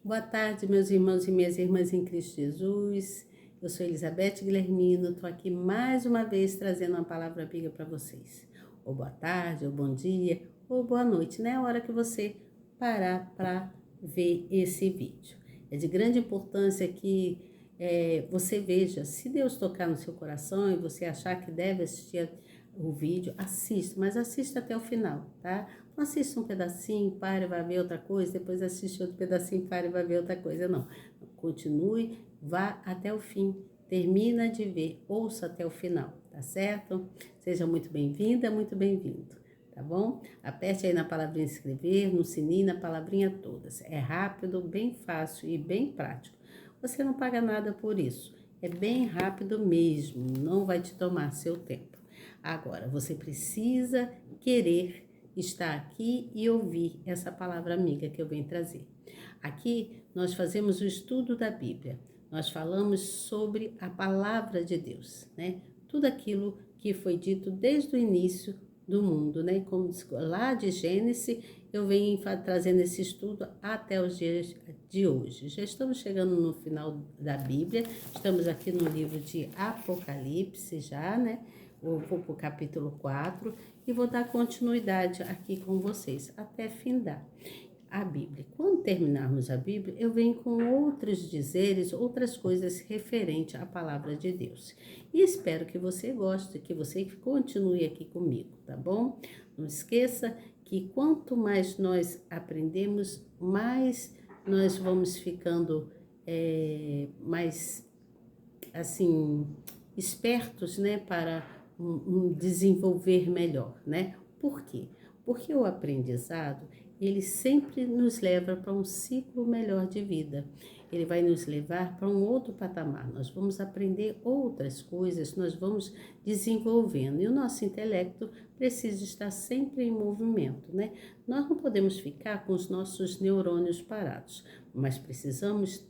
Boa tarde, meus irmãos e minhas irmãs em Cristo Jesus. Eu sou Elizabeth Guilhermino, estou aqui mais uma vez trazendo uma palavra amiga para vocês. Ou boa tarde, ou bom dia, ou boa noite, né? A hora que você parar para ver esse vídeo. É de grande importância que você veja, se Deus tocar no seu coração e você achar que deve assistir o vídeo, assista, mas assista até o final, tá? Não assista um pedacinho, pare, vai ver outra coisa, depois assiste outro pedacinho, pare, vai ver outra coisa, não. Continue, vá até o fim, termina de ver, ouça até o final, tá certo? Seja muito bem-vinda, muito bem-vindo, tá bom? Aperte aí na palavrinha inscrever, no sininho, na palavrinha todas. É rápido, bem fácil e bem prático. Você não paga nada por isso. É bem rápido mesmo, não vai te tomar seu tempo. Agora, você precisa querer estar aqui e ouvir essa palavra amiga que eu venho trazer. Aqui nós fazemos o estudo da Bíblia. Nós falamos sobre a palavra de Deus, né? Tudo aquilo que foi dito desde o início do mundo, né? Como lá de Gênesis, eu venho trazendo esse estudo até os dias de hoje. Já estamos chegando no final da Bíblia, estamos aqui no livro de Apocalipse já, né? Eu vou para o capítulo 4 e vou dar continuidade aqui com vocês, até findar a Bíblia. Quando terminarmos a Bíblia, eu venho com outros dizeres, outras coisas referente à palavra de Deus. E espero que você goste, que você continue aqui comigo, tá bom? Não esqueça que quanto mais nós aprendemos, mais nós vamos ficando mais, assim, espertos, né, para um desenvolver melhor, né? Por quê? Porque o aprendizado, ele sempre nos leva para um ciclo melhor de vida. Ele vai nos levar para um outro patamar. Nós vamos aprender outras coisas, nós vamos desenvolvendo. E o nosso intelecto precisa estar sempre em movimento, né? Nós não podemos ficar com os nossos neurônios parados, mas precisamos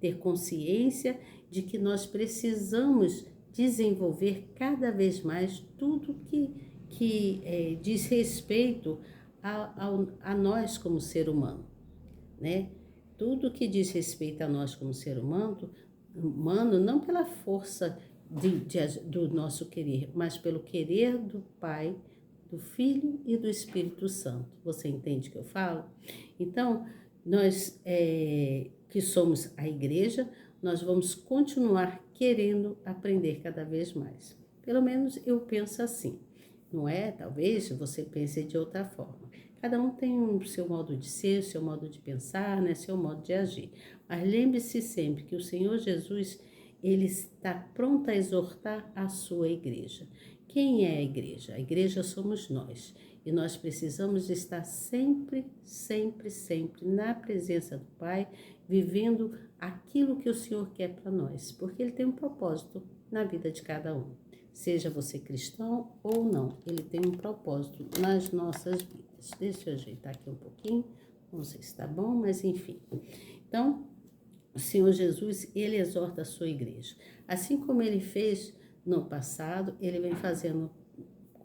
ter consciência de que nós precisamos desenvolver cada vez mais tudo que diz respeito a nós como ser humano, né? Tudo que diz respeito a nós como ser humano, não pela força do nosso querer, mas pelo querer do Pai, do Filho e do Espírito Santo. Você entende o que eu falo? Então, nós que somos a igreja, nós vamos continuar querendo aprender cada vez mais. Pelo menos eu penso assim, não é? Talvez você pense de outra forma. Cada um tem o seu modo de ser, o seu modo de pensar, né? Seu modo de agir. Mas lembre-se sempre que o Senhor Jesus, ele está pronto a exortar a sua igreja. Quem é a igreja? A igreja somos nós. E nós precisamos estar sempre, sempre, sempre na presença do Pai, vivendo aquilo que o Senhor quer para nós, porque Ele tem um propósito na vida de cada um. Seja você cristão ou não, Ele tem um propósito nas nossas vidas. Deixa eu ajeitar aqui um pouquinho, não sei se está bom, mas enfim. Então, o Senhor Jesus, Ele exorta a sua igreja. Assim como Ele fez no passado, Ele vem fazendo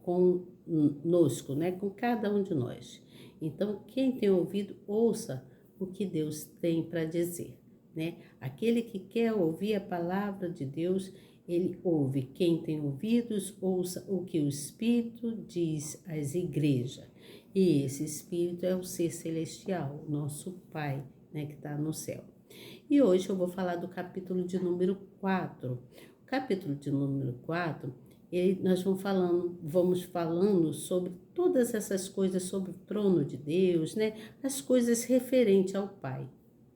conosco, né? Com cada um de nós. Então, quem tem ouvido, ouça o que Deus tem para dizer, né? Aquele que quer ouvir a palavra de Deus, ele ouve. Quem tem ouvidos, ouça o que o Espírito diz às igrejas. E esse Espírito é o ser celestial, o nosso Pai, né, que está no céu. E hoje eu vou falar do capítulo de número 4. O capítulo de número 4, nós vamos falando sobre todas essas coisas, sobre o trono de Deus, né? As coisas referentes ao Pai,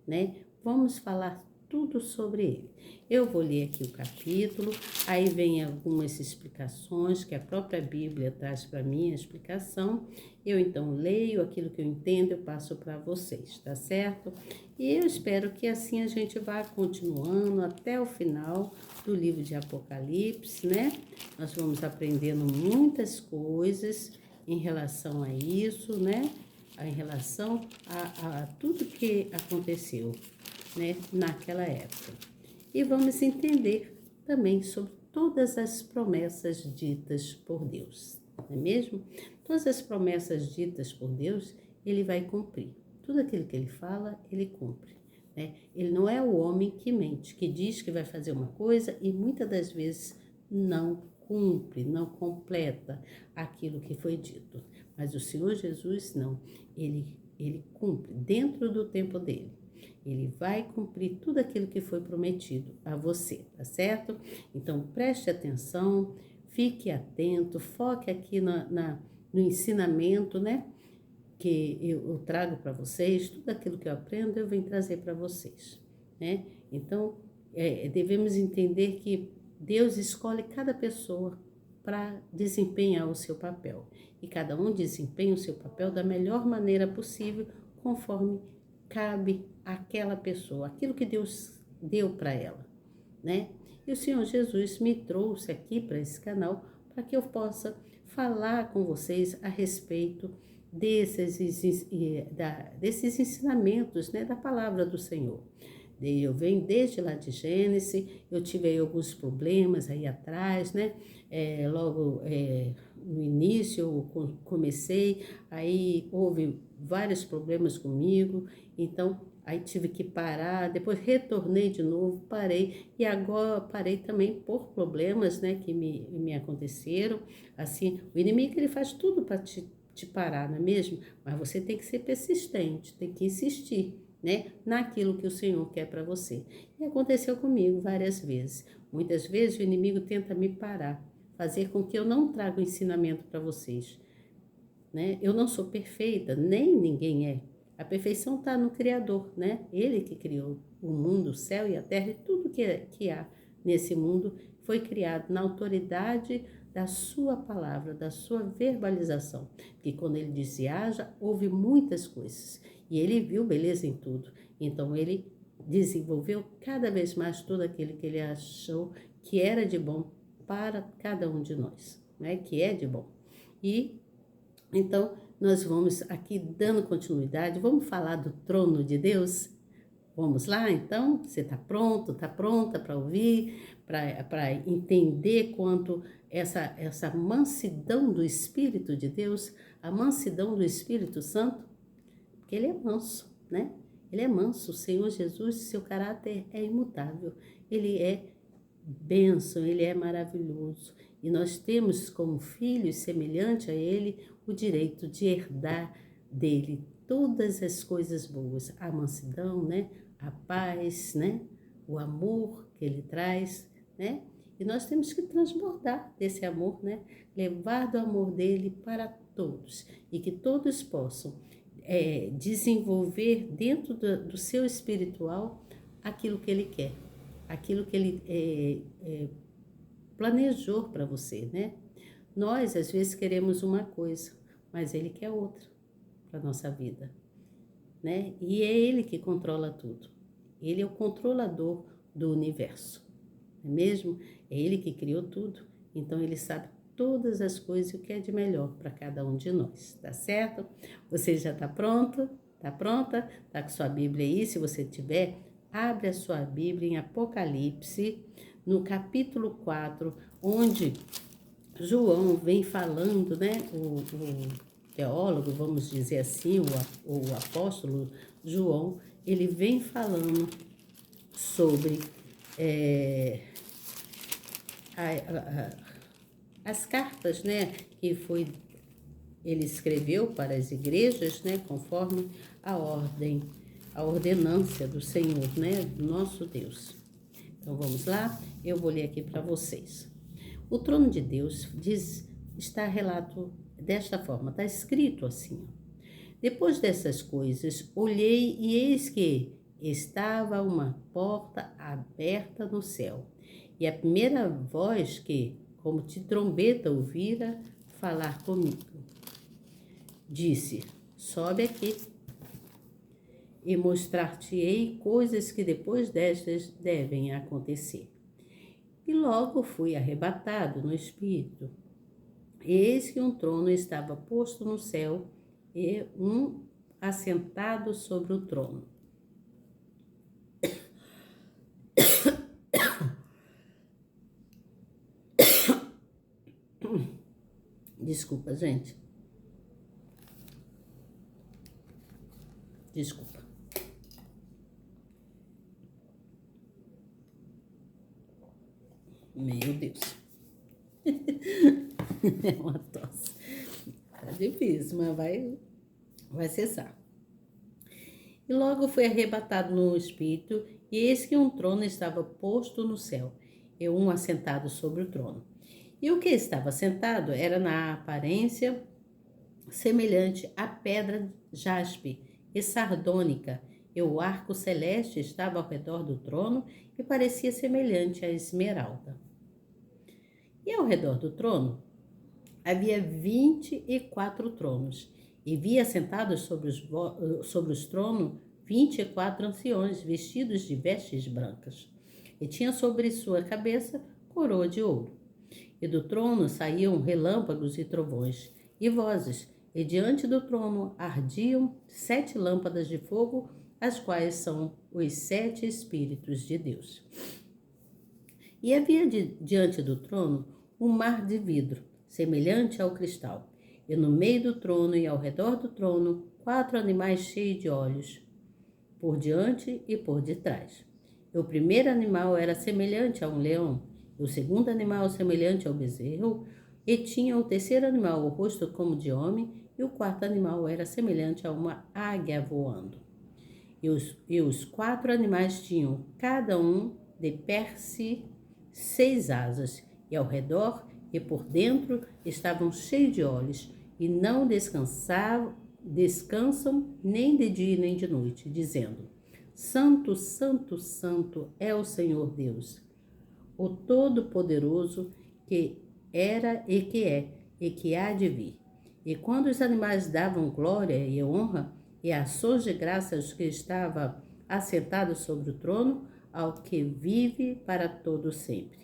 né? Vamos falar tudo sobre ele. Eu vou ler aqui o capítulo, aí vem algumas explicações que a própria Bíblia traz para mim, a explicação. Eu então leio aquilo que eu entendo, eu passo para vocês, tá certo? E eu espero que assim a gente vá continuando até o final do livro de Apocalipse, né? Nós vamos aprendendo muitas coisas em relação a isso, né? Em relação a tudo que aconteceu, né, naquela época. E vamos entender também sobre todas as promessas ditas por Deus, não é mesmo? Todas as promessas ditas por Deus, Ele vai cumprir. Tudo aquilo que Ele fala, Ele cumpre. né? Ele não é o homem que mente, que diz que vai fazer uma coisa e muitas das vezes não cumpre, não completa aquilo que foi dito. Mas o Senhor Jesus não, ele cumpre dentro do tempo dele. Ele vai cumprir tudo aquilo que foi prometido a você, tá certo? Então preste atenção, fique atento, foque aqui no ensinamento, né? Que eu trago para vocês, tudo aquilo que eu aprendo eu venho trazer para vocês, né? Então, devemos entender que Deus escolhe cada pessoa para desempenhar o seu papel. E cada um desempenha o seu papel da melhor maneira possível, conforme cabe àquela pessoa, aquilo que Deus deu para ela, né? E o Senhor Jesus me trouxe aqui para esse canal para que eu possa falar com vocês a respeito desses ensinamentos, né, da palavra do Senhor. Eu venho desde lá de Gênesis, eu tive aí alguns problemas aí atrás, né? No início eu comecei, aí houve vários problemas comigo, então aí tive que parar, depois retornei de novo, parei, e agora parei também por problemas, né, que me aconteceram. Assim, o inimigo ele faz tudo para te parar, não é mesmo? Mas você tem que ser persistente, tem que insistir, né, naquilo que o Senhor quer para você. E aconteceu comigo várias vezes. Muitas vezes o inimigo tenta me parar, fazer com que eu não traga o ensinamento para vocês, né? Eu não sou perfeita, nem ninguém é. A perfeição está no Criador, né? Ele que criou o mundo, o céu e a terra, e tudo que há nesse mundo foi criado na autoridade da sua palavra, da sua verbalização. Porque quando ele disse haja, houve muitas coisas. E ele viu beleza em tudo. Então ele desenvolveu cada vez mais tudo aquilo que ele achou que era de bom para cada um de nós, né? Que é de bom. E então, nós vamos aqui dando continuidade, vamos falar do trono de Deus? Vamos lá, então? Você está pronto, está pronta para ouvir, para entender quanto essa mansidão do Espírito de Deus, a mansidão do Espírito Santo? Porque ele é manso, né? Ele é manso, o Senhor Jesus, seu caráter é imutável, ele é bênção, ele é maravilhoso. E nós temos como filhos semelhante a ele o direito de herdar dele todas as coisas boas, a mansidão, né? A paz, né? O amor que ele traz, né? E nós temos que transbordar desse amor, né? Levar do amor dele para todos e que todos possam desenvolver dentro do seu espiritual aquilo que ele quer, aquilo que ele planejou para você, né? Nós, às vezes, queremos uma coisa, mas ele quer outra para a nossa vida, né? E é ele que controla tudo. Ele é o controlador do universo, não é mesmo? É ele que criou tudo, então ele sabe todas as coisas e o que é de melhor para cada um de nós, tá certo? Você já está pronto? Tá pronta? Tá com sua Bíblia aí? Se você tiver, abre a sua Bíblia em Apocalipse, no capítulo 4, onde João vem falando, né? O teólogo, vamos dizer assim, o apóstolo João, ele vem falando sobre as cartas, né, que ele escreveu para as igrejas, né, conforme a ordenância do Senhor, né, do nosso Deus. Então vamos lá, eu vou ler aqui para vocês. O trono de Deus está relato desta forma, está escrito assim. Depois dessas coisas, olhei e eis que estava uma porta aberta no céu. E a primeira voz que, como de trombeta, ouvira falar comigo, disse: sobe aqui e mostrar-te-ei coisas que depois destas devem acontecer. E logo fui arrebatado no espírito. Eis que um trono estava posto no céu e um assentado sobre o trono. Desculpa, gente. Desculpa. Meu Deus. É uma tosse. Tá difícil, mas vai cessar. E logo foi arrebatado no espírito, e eis que um trono estava posto no céu, e um assentado sobre o trono. E o que estava sentado era na aparência semelhante à pedra jaspe e sardônica, e o arco celeste estava ao redor do trono e parecia semelhante à esmeralda. E ao redor do trono havia 24 tronos, e via sentados sobre os tronos 24 anciões, vestidos de vestes brancas, e tinha sobre sua cabeça coroa de ouro. E do trono saíam relâmpagos e trovões, e vozes, e diante do trono ardiam 7 lâmpadas de fogo, as quais são os 7 Espíritos de Deus. E havia diante do trono um mar de vidro, semelhante ao cristal, e no meio do trono e ao redor do trono 4 animais cheios de olhos, por diante e por detrás. E o primeiro animal era semelhante a um leão, e o segundo animal semelhante ao bezerro, e tinha o terceiro animal o rosto como de homem, e o quarto animal era semelhante a uma águia voando. E os 4 animais tinham, cada um, de per si 6 asas, e ao redor e por dentro estavam cheios de olhos, e não descansam nem de dia nem de noite, dizendo: Santo, Santo, Santo é o Senhor Deus, o Todo-Poderoso, que era e que há de vir. E quando os animais davam glória e honra e ações de graça aos que estava assentado sobre o trono, ao que vive para todo sempre.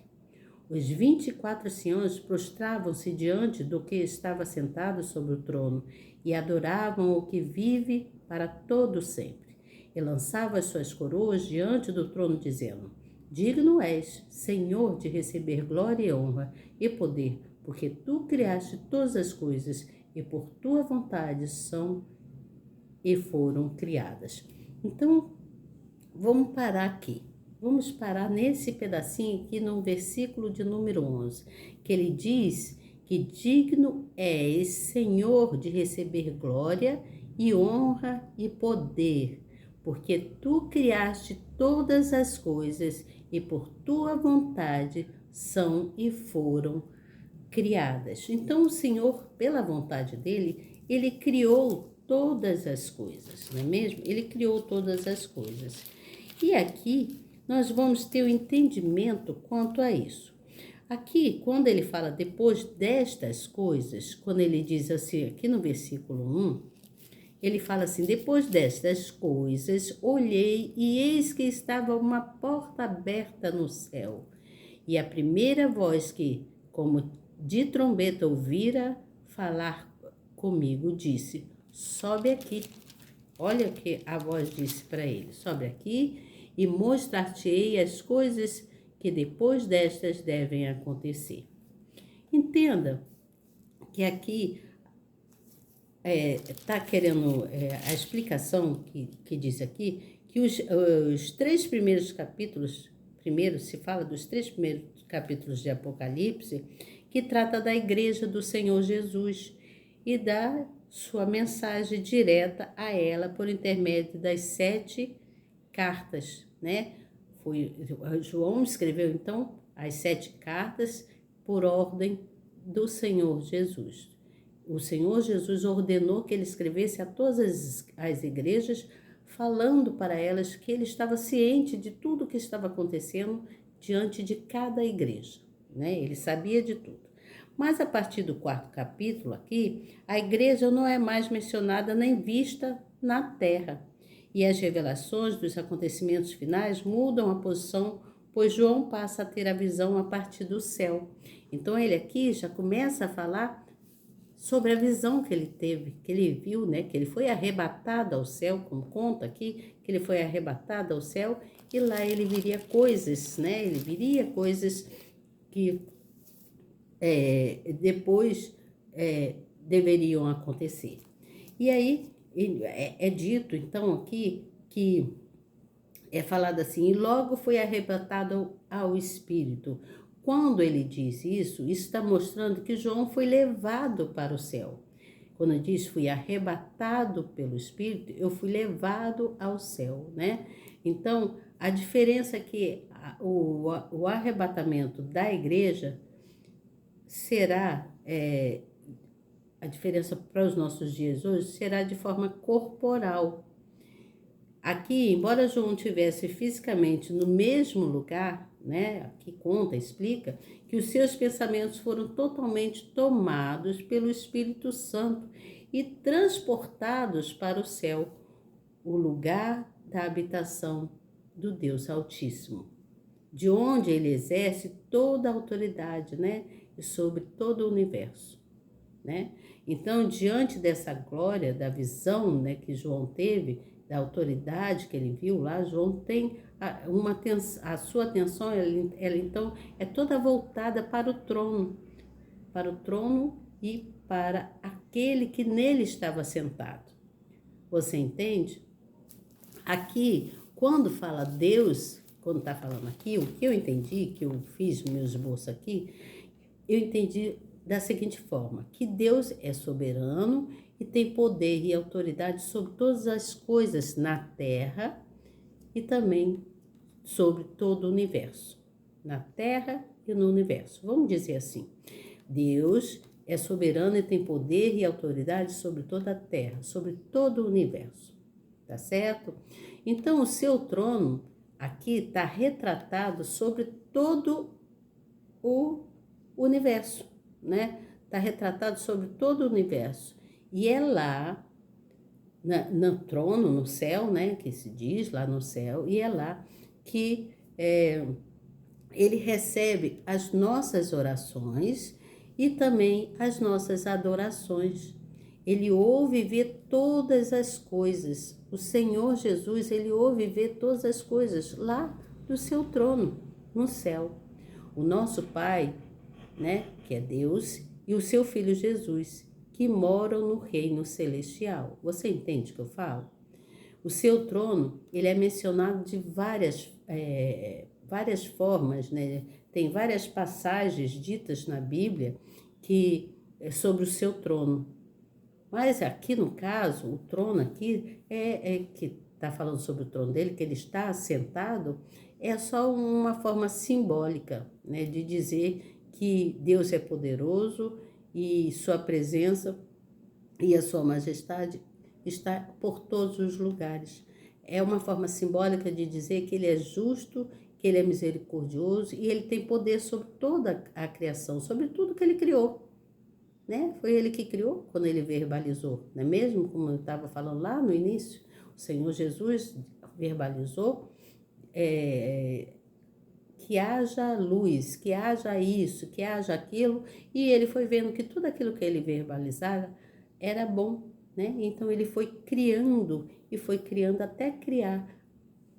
Os 24 anciãos prostravam-se diante do que estava sentado sobre o trono e adoravam o que vive para todo sempre. E lançavam as suas coroas diante do trono, dizendo: Digno és, Senhor, de receber glória e honra e poder, porque tu criaste todas as coisas e por tua vontade são e foram criadas. Então, vamos parar aqui. Vamos parar nesse pedacinho aqui no versículo de número 11, que ele diz que digno és, Senhor, de receber glória e honra e poder, porque tu criaste todas as coisas e por tua vontade são e foram criadas. Então, o Senhor, pela vontade dele, ele criou todas as coisas, não é mesmo? Ele criou todas as coisas. E aqui nós vamos ter o entendimento quanto a isso. Aqui, quando ele fala depois destas coisas, quando ele diz assim, aqui no versículo 1, ele fala assim: depois destas coisas, olhei e eis que estava uma porta aberta no céu. E a primeira voz que, como de trombeta, ouvira falar comigo, disse: sobe aqui. Olha o que a voz disse para ele: sobe aqui e mostrar-te-ei as coisas que depois destas devem acontecer. Entenda que aqui está querendo a explicação que diz aqui, que os 3 primeiros capítulos, primeiro se fala dos 3 primeiros capítulos de Apocalipse, que trata da igreja do Senhor Jesus e da sua mensagem direta a ela por intermédio das 7 cartas, né? João escreveu então as 7 cartas por ordem do Senhor Jesus. O Senhor Jesus ordenou que ele escrevesse a todas as igrejas, falando para elas que ele estava ciente de tudo que estava acontecendo diante de cada igreja, né? Ele sabia de tudo. Mas a partir do 4º capítulo aqui, a igreja não é mais mencionada nem vista na terra. E as revelações dos acontecimentos finais mudam a posição, pois João passa a ter a visão a partir do céu. Então ele aqui já começa a falar sobre a visão que ele teve, que ele viu, né? Que ele foi arrebatado ao céu, como conta aqui, que ele foi arrebatado ao céu, e lá ele viria coisas, né? Ele viria coisas que depois deveriam acontecer. E aí é dito, então, aqui, que é falado assim: e logo foi arrebatado ao Espírito. quando ele diz isso está mostrando que João foi levado para o céu. Quando diz fui arrebatado pelo Espírito, eu fui levado ao céu, né? Então, a diferença é que o arrebatamento da igreja será, a diferença para os nossos dias hoje, será de forma corporal. Aqui, embora João estivesse fisicamente no mesmo lugar, né? Aqui conta, explica, que os seus pensamentos foram totalmente tomados pelo Espírito Santo e transportados para o céu, o lugar da habitação do Deus Altíssimo, de onde ele exerce toda a autoridade, né? E sobre todo o universo, né? Então, diante dessa glória, da visão, né, que João teve, da autoridade que ele viu lá, João tem a sua atenção, ela então é toda voltada para o trono e para aquele que nele estava sentado. Você entende? Aqui, quando fala Deus, quando está falando aqui, o que eu entendi, que eu fiz meu esboço aqui, eu entendi da seguinte forma, que Deus é soberano e tem poder e autoridade sobre todas as coisas na terra e também sobre todo o universo. Na terra e no universo. Vamos dizer assim, Deus é soberano e tem poder e autoridade sobre toda a terra, sobre todo o universo. Tá certo? Então, o seu trono aqui está retratado sobre todo o universo, né? Está retratado sobre todo o universo. E é lá, no trono, no céu, né? Que se diz lá no céu, e é lá que ele recebe as nossas orações e também as nossas adorações. Ele ouve e vê todas as coisas. O Senhor Jesus, ele ouve e vê todas as coisas lá do seu trono, no céu. O nosso Pai, né, que é Deus, e o seu Filho Jesus, que moram no reino celestial. Você entende o que eu falo? O seu trono, ele é mencionado de várias formas, né? Tem várias passagens ditas na Bíblia que é sobre o seu trono. Mas aqui no caso, o trono aqui que está falando sobre o trono dele, que ele está assentado, é só uma forma simbólica, né, de dizer que Deus é poderoso e sua presença e a sua majestade está por todos os lugares. É uma forma simbólica de dizer que ele é justo, que ele é misericordioso e ele tem poder sobre toda a criação, sobre tudo que ele criou. Né? Foi ele que criou quando ele verbalizou, não é mesmo? Como eu estava falando lá no início, o Senhor Jesus verbalizou que haja luz, que haja isso, que haja aquilo, e ele foi vendo que tudo aquilo que ele verbalizava era bom, né? Então ele foi criando e foi criando até criar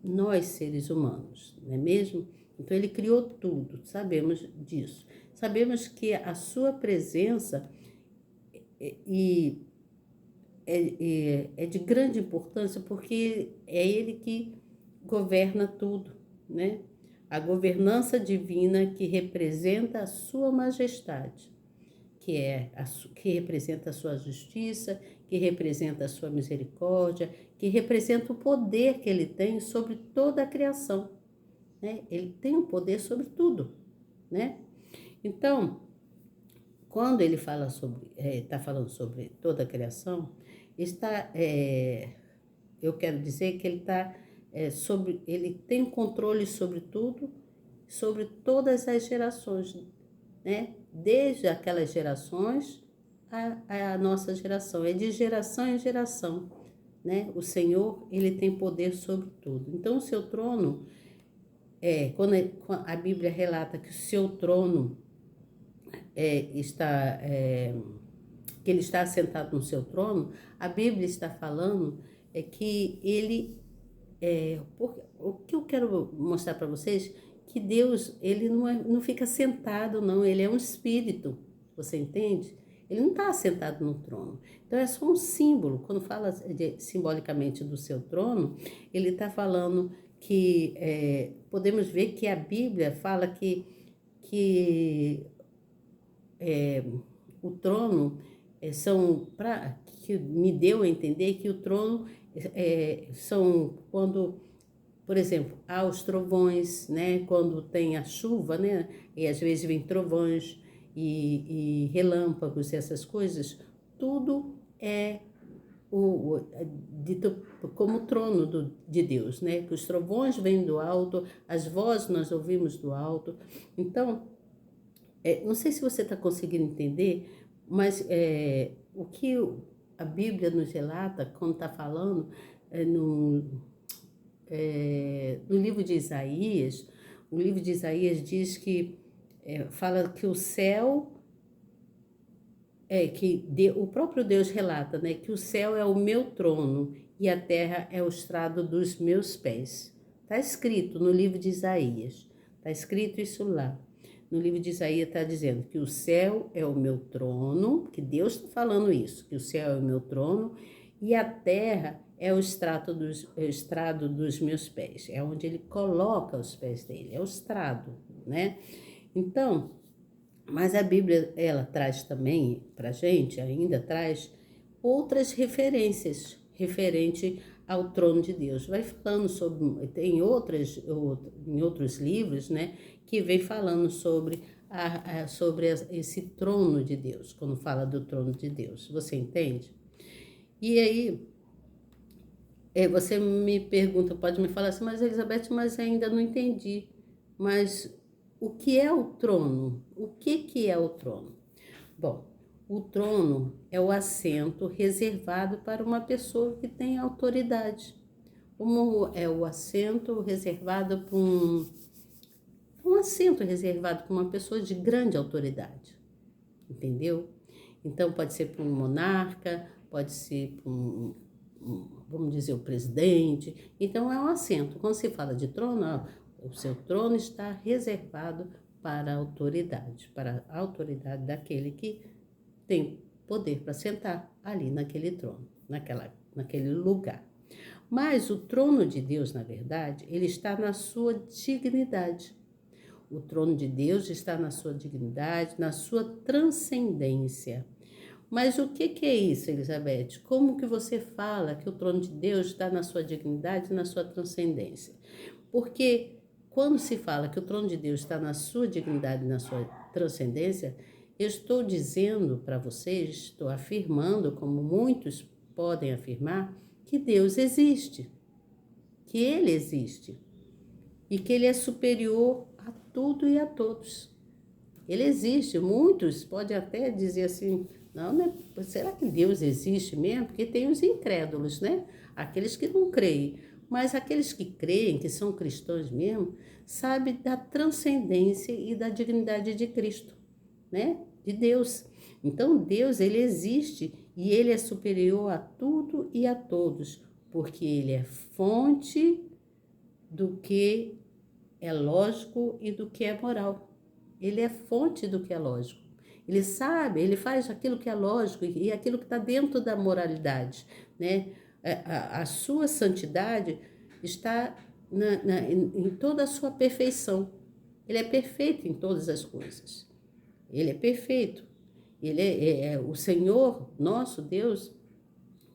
nós seres humanos, não é mesmo? Então ele criou tudo, sabemos disso. Sabemos que a sua presença é de grande importância porque é ele que governa tudo, né? A governança divina que representa a sua majestade, que representa a sua justiça, que representa a sua misericórdia, que representa o poder que ele tem sobre toda a criação, né? Ele tem o poder sobre tudo, né? Então, quando ele fala está falando sobre toda a criação, eu quero dizer que ele está ele tem controle sobre tudo, sobre todas as gerações, né? Desde aquelas gerações a nossa geração, é de geração em geração, né? O Senhor, ele tem poder sobre tudo. Então, o seu trono, quando a Bíblia relata que o seu trono que ele está assentado no seu trono, a Bíblia está falando que ele, o que eu quero mostrar para vocês, que Deus, ele não fica sentado, não, ele é um espírito, você entende? Ele não está assentado no trono. Então é só um símbolo. Quando fala simbolicamente do seu trono, ele está falando que podemos ver que a Bíblia fala que que o trono que me deu a entender que o trono são quando, por exemplo, há os trovões, né? Quando tem a chuva, né? E às vezes vem trovões e relâmpagos, essas coisas, tudo é dito como o trono de Deus, né? Que os trovões vêm do alto, as vozes nós ouvimos do alto. Então, não sei se você está conseguindo entender, mas o que a Bíblia nos relata quando está falando no livro de Isaías. O livro de Isaías diz que fala que o céu o próprio Deus relata, né, que o céu é o meu trono e a terra é o estrado dos meus pés. Está escrito no livro de Isaías, está escrito isso lá. No livro de Isaías está dizendo que o céu é o meu trono, que Deus está falando isso, que o céu é o meu trono e a terra é o estrado dos meus pés, é onde ele coloca os pés dele, é o estrado, né? Então, mas a Bíblia, ela traz também para a gente, ainda traz outras referências referente ao trono de Deus. Vai falando sobre, tem em outros livros, né, que vem falando sobre esse trono de Deus, quando fala do trono de Deus. Você entende? E aí, você me pergunta, pode me falar assim, mas Elizabeth, mas ainda não entendi. Mas o que é o trono? O que é o trono? Bom, o trono é o assento reservado para uma pessoa que tem autoridade. Como é o assento reservado para um assento reservado para uma pessoa de grande autoridade, entendeu? Então pode ser para um monarca, pode ser para vamos dizer, o presidente. Então é um assento. Quando se fala de trono, o seu trono está reservado para a autoridade daquele que tem poder para sentar ali naquele trono, naquele lugar. Mas o trono de Deus, na verdade, ele está na sua dignidade. O trono de Deus está na sua dignidade, na sua transcendência. Mas o que é isso, Elizabeth? Como que você fala que o trono de Deus está na sua dignidade e na sua transcendência? Porque quando se fala que o trono de Deus está na sua dignidade e na sua transcendência, eu estou dizendo para vocês, estou afirmando, como muitos podem afirmar, que Deus existe, que Ele existe e que Ele é superior a tudo e a todos. Ele existe. Muitos podem até dizer assim, não, né? Será que Deus existe mesmo? Porque tem os incrédulos, né? Aqueles que não creem. Mas aqueles que creem, que são cristãos mesmo, sabem da transcendência e da dignidade de Cristo, né? De Deus. Então Deus, ele existe e ele é superior a tudo e a todos, porque ele é fonte do que é lógico e do que é moral. Ele é fonte do que é lógico. Ele sabe, ele faz aquilo que é lógico e aquilo que está dentro da moralidade, né? A sua santidade está em toda a sua perfeição. Ele é perfeito em todas as coisas. Ele é perfeito. Ele o Senhor, nosso Deus,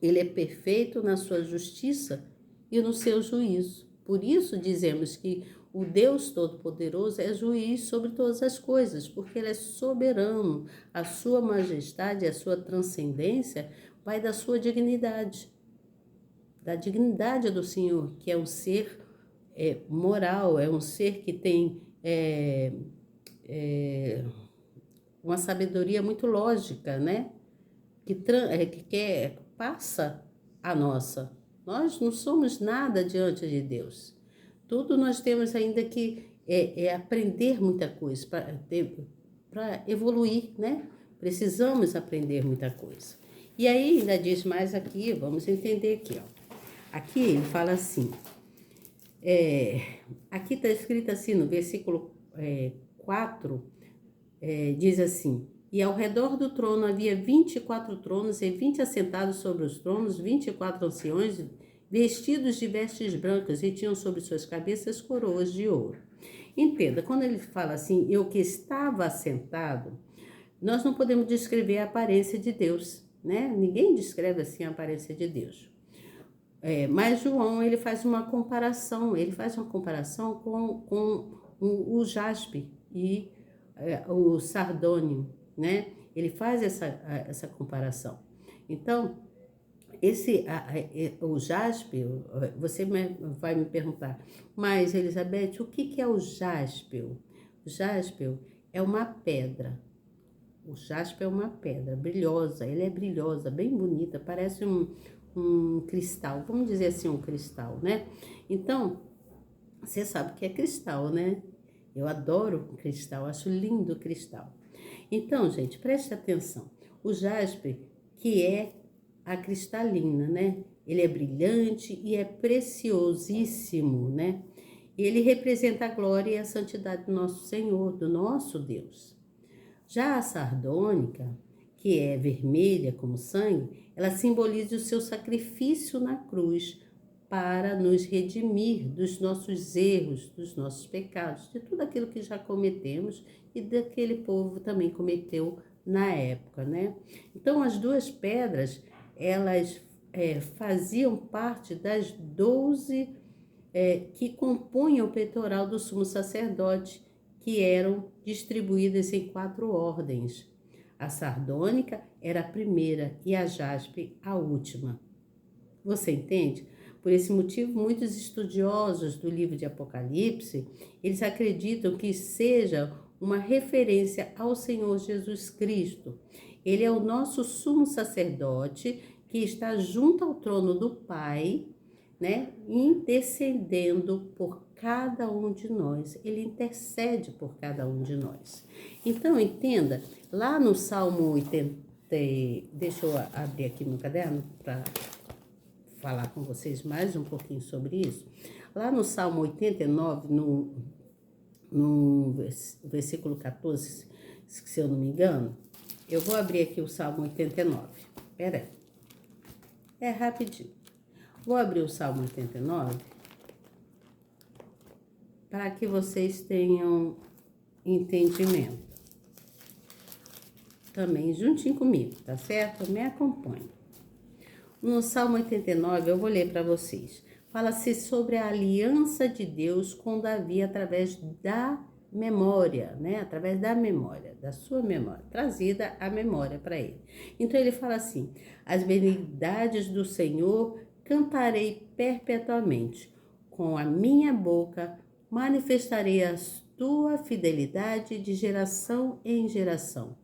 ele é perfeito na sua justiça e no seu juízo. Por isso dizemos que o Deus Todo-Poderoso é juiz sobre todas as coisas, porque ele é soberano. A sua majestade, a sua transcendência vai da sua dignidade, da dignidade do Senhor, que é um ser moral, é um ser que tem uma sabedoria muito lógica, né? Que passa a nossa. Nós não somos nada diante de Deus. Tudo nós temos ainda que aprender muita coisa para evoluir, né? Precisamos aprender muita coisa. E aí ainda diz mais aqui, vamos entender aqui, ó. Aqui ele fala assim, aqui está escrito assim no versículo 4, diz assim: e ao redor do trono havia 24 tronos e 20 assentados sobre os tronos, 24 anciões vestidos de vestes brancas e tinham sobre suas cabeças coroas de ouro. Entenda, quando ele fala assim, eu que estava assentado, nós não podemos descrever a aparência de Deus, né? Ninguém descreve assim a aparência de Deus. Mas João, ele faz uma comparação com o jaspe e o sardônio, né? Ele faz essa comparação. Então, o jaspe, você vai me perguntar, mas Elizabeth, o que é o jaspel? O jaspel é uma pedra. O jaspe é uma pedra brilhosa, ele é brilhosa, bem bonita, parece um cristal, vamos dizer assim, um cristal, né? Então, você sabe o que é cristal, né? Eu adoro cristal, acho lindo o cristal. Então, gente, preste atenção. O jaspe, que é a cristalina, né? Ele é brilhante e é preciosíssimo, né? Ele representa a glória e a santidade do nosso Senhor, do nosso Deus. Já a sardônica, que é vermelha como sangue, ela simboliza o seu sacrifício na cruz para nos redimir dos nossos erros, dos nossos pecados, de tudo aquilo que já cometemos e daquele povo também cometeu na época, né? Então, as duas pedras, elas faziam parte das 12 que compunham o peitoral do sumo sacerdote, que eram distribuídas em 4 ordens. A sardônica era a primeira e a jaspe a última. Você entende? Por esse motivo, muitos estudiosos do livro de Apocalipse, eles acreditam que seja uma referência ao Senhor Jesus Cristo. Ele é o nosso sumo sacerdote que está junto ao trono do Pai, né, intercedendo por cada um de nós. Ele intercede por cada um de nós. Então, entenda, lá no Salmo 80, deixa eu abrir aqui meu caderno para falar com vocês mais um pouquinho sobre isso. Lá no Salmo 89, no versículo 14, se eu não me engano, eu vou abrir aqui o Salmo 89. Espera aí. É rapidinho. Vou abrir o Salmo 89 para que vocês tenham entendimento. Também juntinho comigo, tá certo? Me acompanhe. No Salmo 89, eu vou ler para vocês. Fala-se sobre a aliança de Deus com Davi através da memória, né? Através da memória, da sua memória, trazida a memória para ele. Então ele fala assim: as benignidades do Senhor cantarei perpetuamente, com a minha boca manifestarei a tua fidelidade de geração em geração.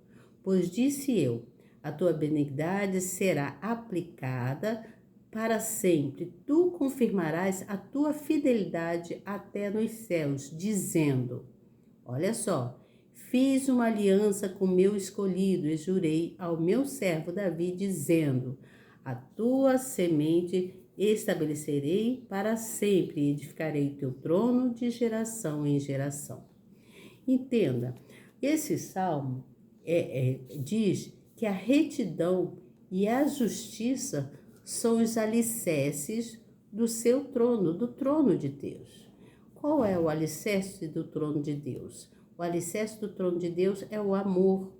Pois disse eu, a tua benignidade será aplicada para sempre. Tu confirmarás a tua fidelidade até nos céus, dizendo, olha só, fiz uma aliança com meu escolhido e jurei ao meu servo Davi, dizendo, a tua semente estabelecerei para sempre e edificarei teu trono de geração em geração. Entenda, esse salmo diz que a retidão e a justiça são os alicerces do seu trono, do trono de Deus. Qual é o alicerce do trono de Deus? O alicerce do trono de Deus é o amor,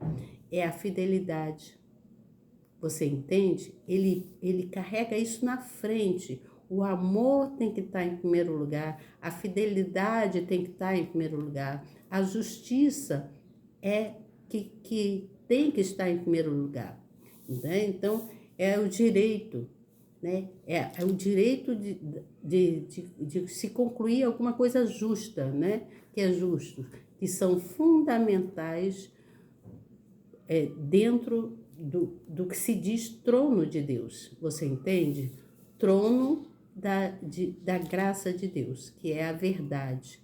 é a fidelidade. Você entende? Ele carrega isso na frente. O amor tem que estar em primeiro lugar, a fidelidade tem que estar em primeiro lugar, a justiça é que tem que estar em primeiro lugar. Né? Então, é o direito, né? É o direito de se concluir alguma coisa justa, né? Que é justo, que são fundamentais dentro do que se diz trono de Deus. Você entende? Trono da graça de Deus, que é a verdade.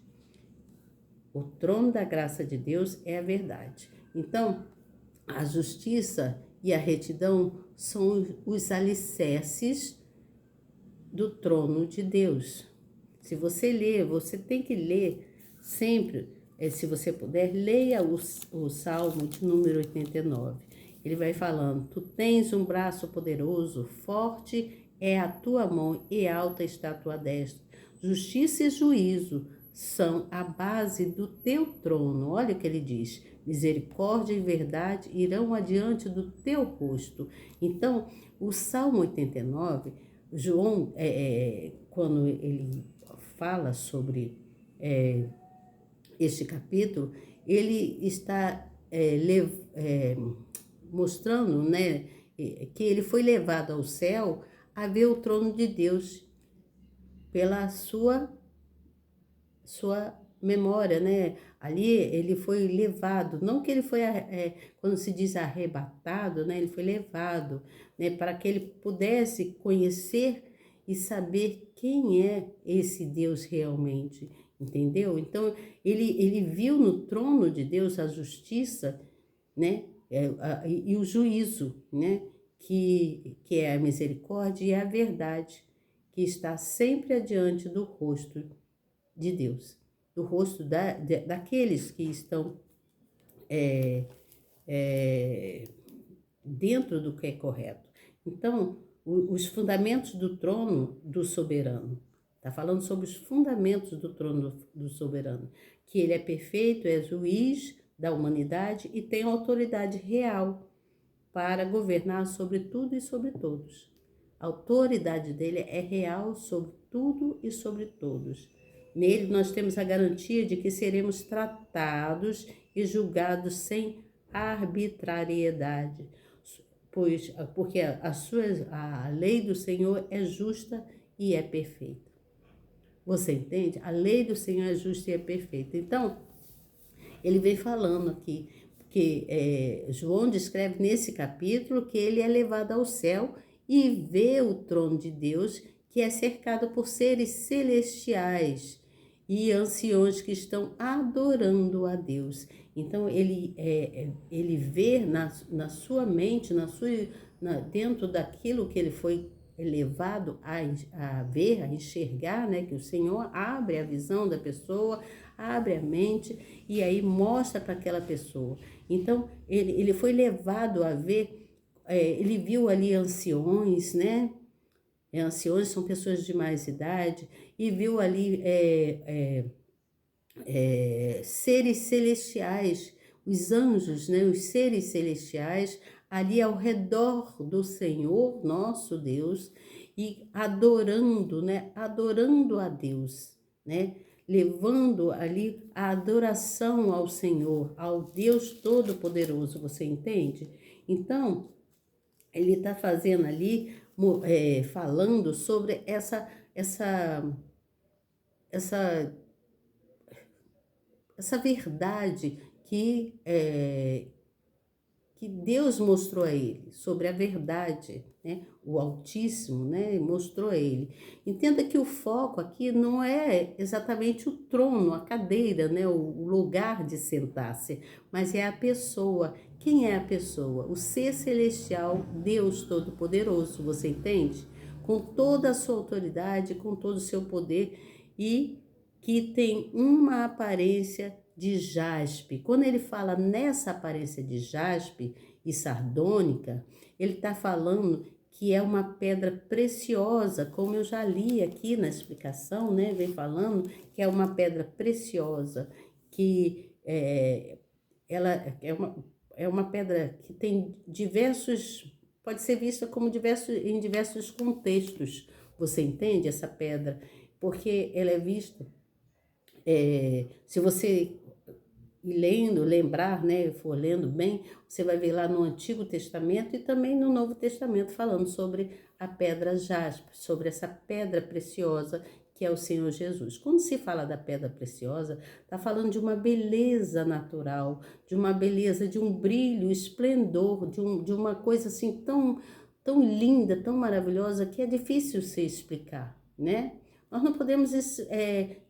O trono da graça de Deus é a verdade. Então, a justiça e a retidão são os alicerces do trono de Deus. Se você ler, você tem que ler sempre, se você puder, leia o Salmo de número 89. Ele vai falando, tu tens um braço poderoso, forte é a tua mão e alta está a tua destra. Justiça e juízo são a base do teu trono. Olha o que ele diz: misericórdia e verdade irão adiante do teu rosto. Então, o Salmo 89, João, quando ele fala sobre este capítulo, ele está mostrando, né, que ele foi levado ao céu a ver o trono de Deus pela sua memória, né? Ali ele foi levado, não que ele foi, quando se diz arrebatado, né? Ele foi levado, né? Para que ele pudesse conhecer e saber quem é esse Deus realmente, entendeu? Então, ele viu no trono de Deus a justiça, né? E o juízo, né? Que é a misericórdia e a verdade, que está sempre adiante do rosto de Deus, do rosto daqueles que estão dentro do que é correto. Então, os fundamentos do trono do soberano, está falando sobre os fundamentos do trono do soberano, que ele é perfeito, é juiz da humanidade e tem autoridade real para governar sobre tudo e sobre todos. A autoridade dele é real sobre tudo e sobre todos. Nele nós temos a garantia de que seremos tratados e julgados sem arbitrariedade, porque a lei do Senhor é justa e é perfeita. Você entende? A lei do Senhor é justa e é perfeita. Então, ele vem falando aqui, que João descreve nesse capítulo que ele é levado ao céu e vê o trono de Deus, que é cercado por seres celestiais e anciões que estão adorando a Deus. Então, ele vê na sua mente, dentro daquilo que ele foi levado a ver, a enxergar, né? Que o Senhor abre a visão da pessoa, abre a mente e aí mostra para aquela pessoa. Então, ele foi levado a ver, ele viu ali anciões, né? Anciões são pessoas de mais idade, e viu ali seres celestiais, os anjos, né? Os seres celestiais ali ao redor do Senhor, nosso Deus, e adorando, né? Adorando a Deus, né? Levando ali a adoração ao Senhor, ao Deus Todo-Poderoso, você entende? Então, ele está fazendo ali, falando sobre essa verdade que Deus mostrou a ele, sobre a verdade, né? O Altíssimo, né? Mostrou a ele. Entenda que o foco aqui não é exatamente o trono, a cadeira, né? O lugar de sentar-se, mas é a pessoa. Quem é a pessoa? O ser celestial, Deus Todo-Poderoso, você entende? Com toda a sua autoridade, com todo o seu poder e que tem uma aparência de jaspe. Quando ele fala nessa aparência de jaspe e sardônica, ele está falando que é uma pedra preciosa, como eu já li aqui na explicação, né? Vem falando que é uma pedra preciosa, que ela é uma pedra que tem diversos, pode ser vista como em diversos contextos. Você entende essa pedra? Porque ela é vista, se você ir lendo, lembrar, né, for lendo bem, você vai ver lá no Antigo Testamento e também no Novo Testamento falando sobre a pedra jaspe, sobre essa pedra preciosa que é o Senhor Jesus. Quando se fala da pedra preciosa, está falando de uma beleza natural, de uma beleza, de um brilho, esplendor, de uma coisa assim tão linda, tão maravilhosa, que é difícil se explicar, né? Nós não podemos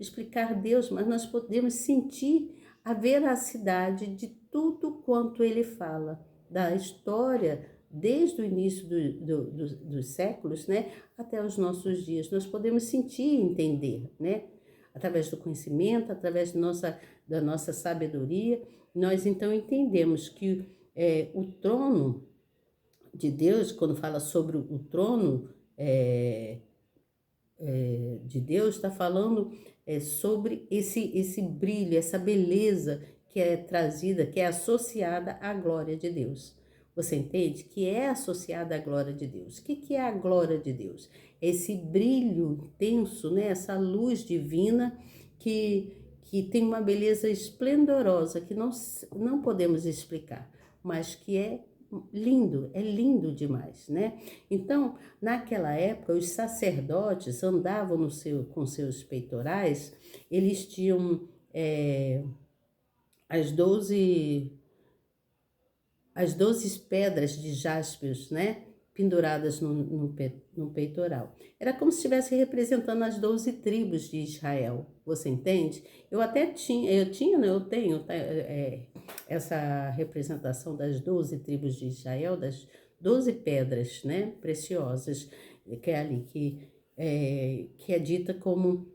explicar Deus, mas nós podemos sentir a veracidade de tudo quanto ele fala, da história, desde o início dos séculos, né, até os nossos dias. Nós podemos sentir e entender, né, através do conhecimento, através da nossa sabedoria. Nós então entendemos que o trono de Deus, quando fala sobre o trono de Deus está falando sobre esse brilho, essa beleza que é trazida, que é associada à glória de Deus. Você entende? Que é associada à glória de Deus. O que é a glória de Deus? Esse brilho intenso, né? Essa luz divina que tem uma beleza esplendorosa que não podemos explicar, mas que é lindo demais, né? Então, naquela época, os sacerdotes andavam com seus peitorais, eles tinham as 12 pedras de jaspis, né? Penduradas no peitoral. Era como se estivesse representando as 12 tribos de Israel. Você entende? Eu tenho essa representação das 12 tribos de Israel, das 12 pedras, né? Preciosas, que é ali, que é dita como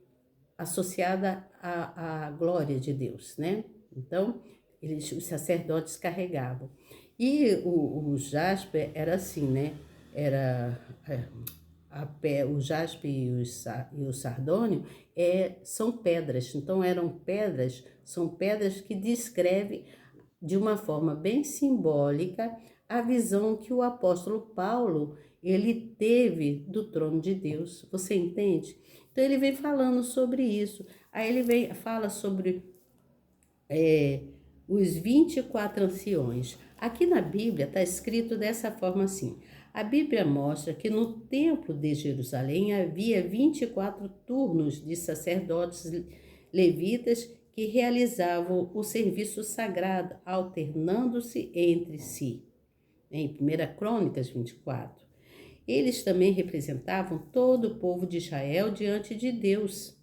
associada à glória de Deus, né? Então, os sacerdotes carregavam. E o jaspe era assim, né? Era o jaspe e o sardônio são pedras. Então são pedras que descrevem de uma forma bem simbólica a visão que o apóstolo Paulo ele teve do trono de Deus. Você entende? Então ele vem falando sobre isso. Aí ele fala sobre os 24 anciões. Aqui na Bíblia está escrito dessa forma assim. A Bíblia mostra que no templo de Jerusalém havia 24 turnos de sacerdotes levitas que realizavam o serviço sagrado, alternando-se entre si. Em 1 Crônicas 24. Eles também representavam todo o povo de Israel diante de Deus.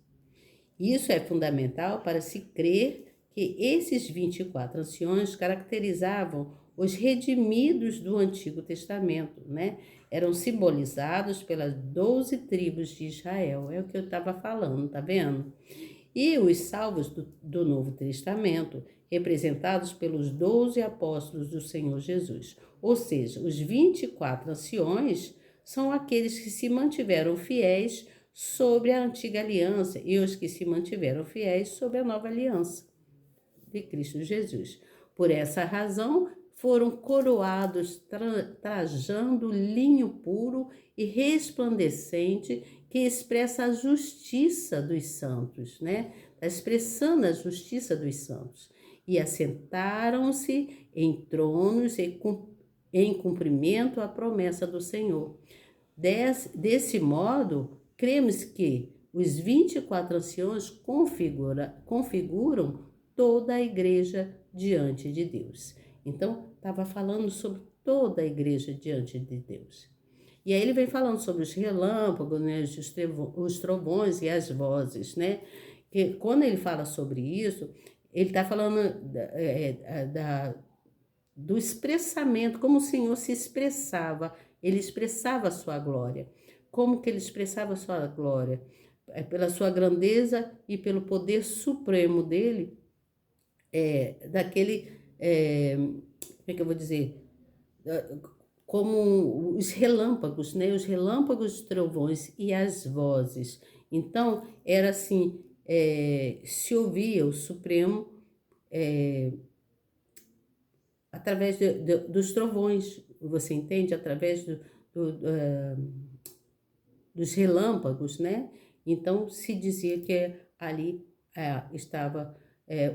Isso é fundamental para se crer que esses 24 anciões caracterizavam os redimidos do Antigo Testamento, né? Eram simbolizados pelas 12 tribos de Israel. É o que eu estava falando, tá vendo? E os salvos do Novo Testamento, representados pelos 12 apóstolos do Senhor Jesus. Ou seja, os 24 anciões são aqueles que se mantiveram fiéis sobre a antiga aliança e os que se mantiveram fiéis sobre a nova aliança de Cristo Jesus. Por essa razão, foram coroados trajando linho puro e resplandecente que expressa a justiça dos santos, né? Está expressando a justiça dos santos. E assentaram-se em tronos em cumprimento à promessa do Senhor. Desse modo, cremos que os 24 anciões configuram toda a igreja diante de Deus. Então, estava falando sobre toda a igreja diante de Deus. E aí ele vem falando sobre os relâmpagos, né, os trovões e as vozes, né? Que quando ele fala sobre isso, ele está falando do expressamento, como o Senhor se expressava. Ele expressava a sua glória. Como que ele expressava a sua glória? Pela sua grandeza e pelo poder supremo dele, como é que eu vou dizer? Como os relâmpagos, né? Os relâmpagos, os trovões e as vozes. Então, era assim, se ouvia o Supremo através dos trovões, você entende? Através dos relâmpagos, né? Então, se dizia que ali estava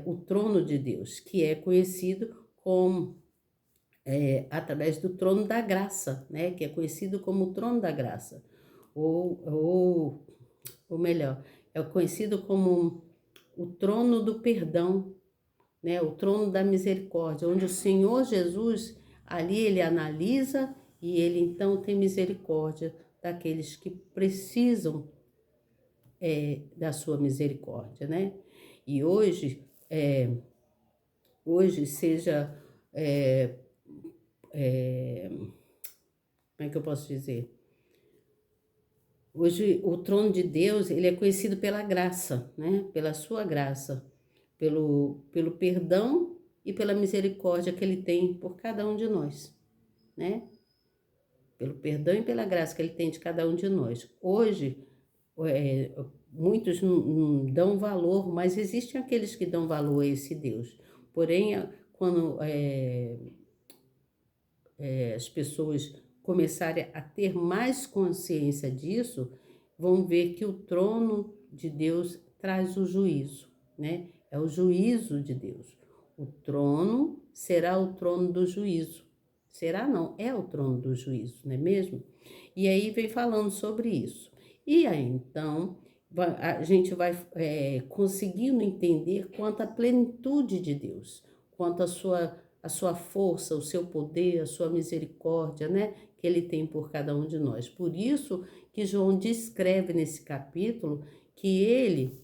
o trono de Deus, que é conhecido como através do trono da graça, né? Que é conhecido como o trono da graça, ou melhor, é conhecido como o trono do perdão, né? O trono da misericórdia, onde o Senhor Jesus, ali ele analisa e ele então tem misericórdia daqueles que precisam da sua misericórdia, né? E hoje seja como é que eu posso dizer? Hoje o trono de Deus, ele é conhecido pela graça, né? Pela sua graça, pelo perdão e pela misericórdia que ele tem por cada um de nós, né? pelo perdão e pela graça que Ele tem de cada um de nós. Hoje, muitos não dão valor, mas existem aqueles que dão valor a esse Deus. Porém, quando as pessoas começarem a ter mais consciência disso, vão ver que o trono de Deus traz o juízo, né? É o juízo de Deus. O trono será o trono do juízo. Será não, é o trono do juízo, não é mesmo? E aí vem falando sobre isso. E aí, então, a gente vai conseguindo entender quanto à plenitude de Deus, quanto a sua força, o seu poder, a sua misericórdia, né? Que Ele tem por cada um de nós. Por isso que João descreve nesse capítulo que ele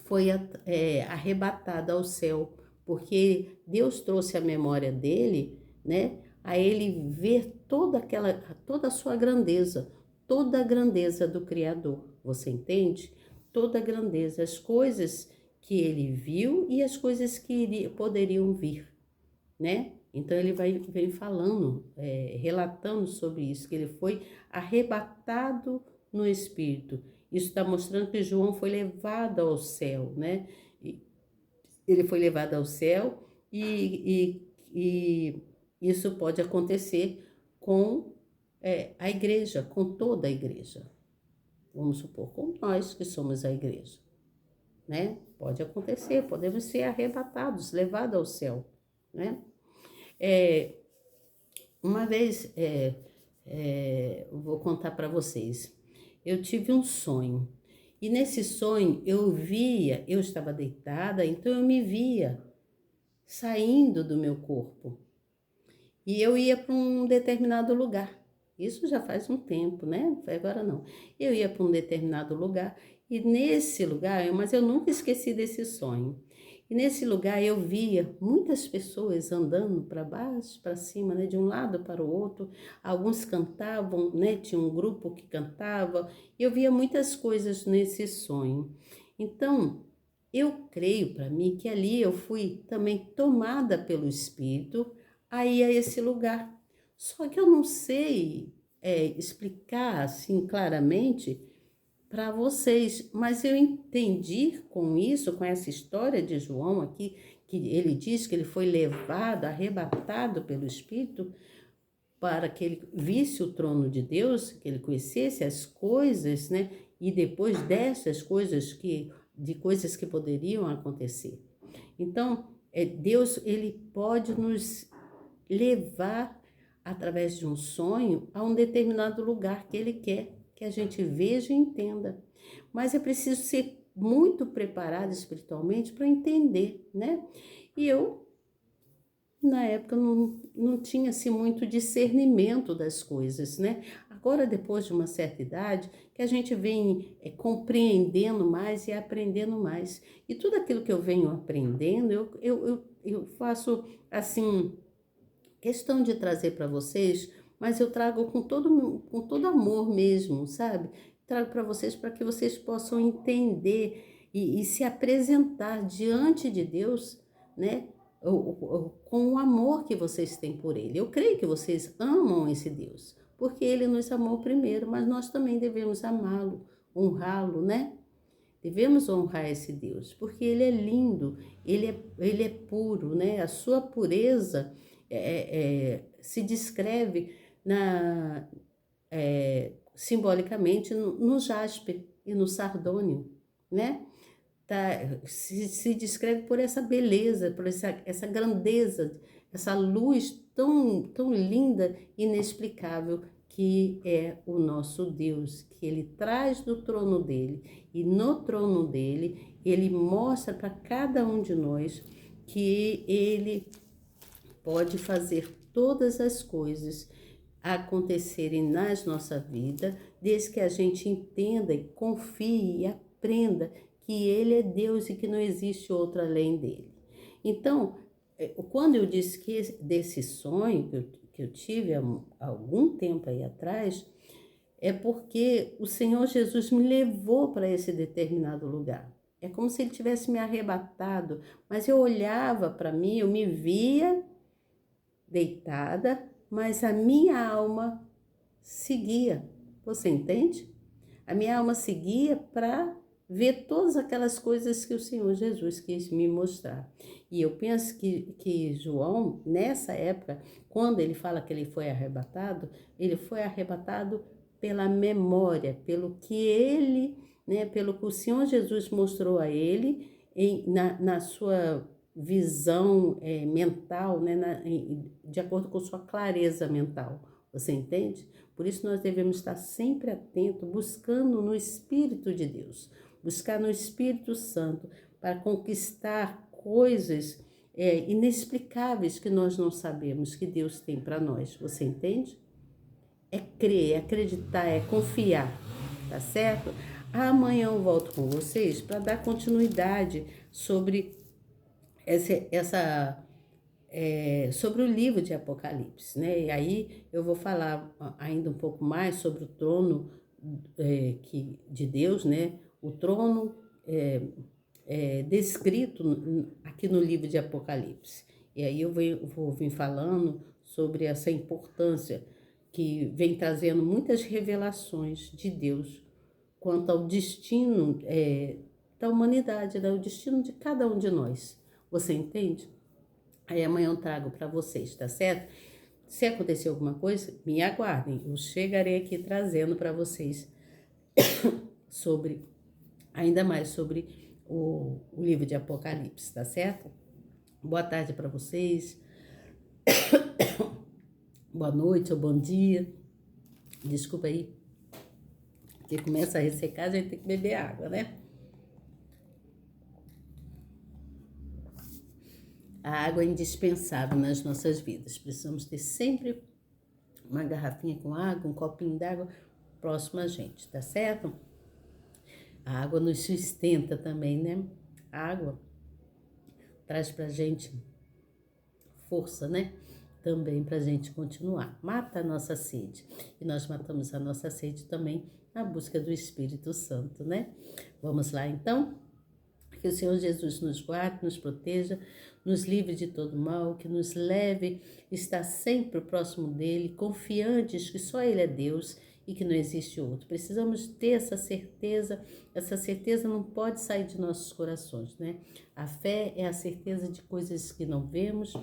foi arrebatado ao céu, porque Deus trouxe a memória dele, né? A ele ver toda a sua grandeza, toda a grandeza do Criador. Você entende? Toda a grandeza, as coisas que ele viu e as coisas que poderiam vir, né? Então ele vem falando, relatando sobre isso, que ele foi arrebatado no Espírito. Isso está mostrando que João foi levado ao céu, né? Ele foi levado ao céu e isso pode acontecer com a igreja, com toda a igreja. Vamos supor, com nós que somos a igreja, né? Pode acontecer, podemos ser arrebatados, levados ao céu, né? Uma vez, vou contar para vocês, eu tive um sonho, e nesse sonho eu estava deitada, então eu me via saindo do meu corpo, e eu ia para um determinado lugar. Isso já faz um tempo, né? Não foi agora não. Eu ia para um determinado lugar, e nesse lugar, mas eu nunca esqueci desse sonho. E nesse lugar eu via muitas pessoas andando para baixo, para cima, né, de um lado para o outro. Alguns cantavam, né, tinha um grupo que cantava. Eu via muitas coisas nesse sonho. Então, eu creio para mim que ali eu fui também tomada pelo Espírito a ir a esse lugar. Só que eu não sei explicar assim claramente para vocês, mas eu entendi com isso, com essa história de João aqui, que ele diz que ele foi levado, arrebatado pelo Espírito, para que ele visse o trono de Deus, que ele conhecesse as coisas, né? E depois dessas coisas de coisas que poderiam acontecer. Então, Deus, ele pode nos levar através de um sonho a um determinado lugar que ele quer que a gente veja e entenda. Mas é preciso ser muito preparado espiritualmente para entender, né? E eu, na época, não tinha assim, muito discernimento das coisas, né? Agora, depois de uma certa idade, que a gente vem compreendendo mais e aprendendo mais. E tudo aquilo que eu venho aprendendo, eu faço, assim, questão de trazer para vocês, mas eu trago com todo amor mesmo, sabe? Trago para vocês para que vocês possam entender e se apresentar diante de Deus, né? Com o amor que vocês têm por Ele. Eu creio que vocês amam esse Deus, porque Ele nos amou primeiro, mas nós também devemos amá-lo, honrá-lo, né? Devemos honrar esse Deus, porque Ele é lindo, ele é puro, né? A sua pureza se descreve simbolicamente no jaspe e no sardônio, né? Se descreve por essa beleza, por essa grandeza, essa luz tão linda, inexplicável, que é o nosso Deus, que Ele traz do trono dele, e no trono dele, Ele mostra para cada um de nós que Ele pode fazer todas as coisas acontecerem na nossa vida, desde que a gente entenda e confie e aprenda que Ele é Deus e que não existe outro além dele. Então, quando eu disse que desse sonho que eu tive há algum tempo aí atrás, é porque o Senhor Jesus me levou para esse determinado lugar. É como se Ele tivesse me arrebatado, mas eu olhava para mim, eu me via deitada, mas a minha alma seguia. Você entende? A minha alma seguia para ver todas aquelas coisas que o Senhor Jesus quis me mostrar. E eu penso que João, nessa época, quando ele fala que ele foi arrebatado pela memória, pelo que ele, né, pelo que o Senhor Jesus mostrou a ele na sua visão mental, né, de acordo com sua clareza mental. Você entende? Por isso nós devemos estar sempre atentos, buscando no Espírito de Deus, buscar no Espírito Santo para conquistar coisas inexplicáveis que nós não sabemos que Deus tem para nós. Você entende? É crer, é acreditar, é confiar, tá certo? Amanhã eu volto com vocês para dar continuidade sobre sobre o livro de Apocalipse, né? E aí eu vou falar ainda um pouco mais sobre o trono de Deus, né? O trono descrito aqui no livro de Apocalipse. E aí eu vou vir falando sobre essa importância que vem trazendo muitas revelações de Deus quanto ao destino da humanidade, né? O destino de cada um de nós. Você entende? Aí amanhã eu trago para vocês, tá certo? Se acontecer alguma coisa, me aguardem. Eu chegarei aqui trazendo para vocês ainda mais sobre o livro de Apocalipse, tá certo? Boa tarde para vocês. Boa noite ou bom dia. Desculpa aí, porque começa a ressecar, a gente tem que beber água, né? A água é indispensável nas nossas vidas. Precisamos ter sempre uma garrafinha com água, um copinho d'água próximo a gente, tá certo? A água nos sustenta também, né? A água traz pra gente força, né? Também pra gente continuar. Mata a nossa sede. E nós matamos a nossa sede também na busca do Espírito Santo, né? Vamos lá, então? Que o Senhor Jesus nos guarde, nos proteja, nos livre de todo mal, que nos leve a estar sempre próximo dEle, confiantes que só Ele é Deus e que não existe outro. Precisamos ter essa certeza não pode sair de nossos corações, né? A fé é a certeza de coisas que não vemos,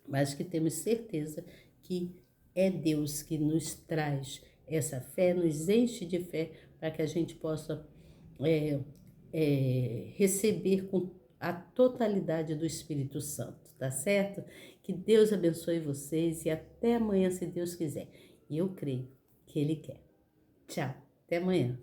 mas que temos certeza que é Deus que nos traz essa fé, nos enche de fé para que a gente possa receber com a totalidade do Espírito Santo, tá certo? Que Deus abençoe vocês e até amanhã, se Deus quiser. E eu creio que Ele quer. Tchau, até amanhã.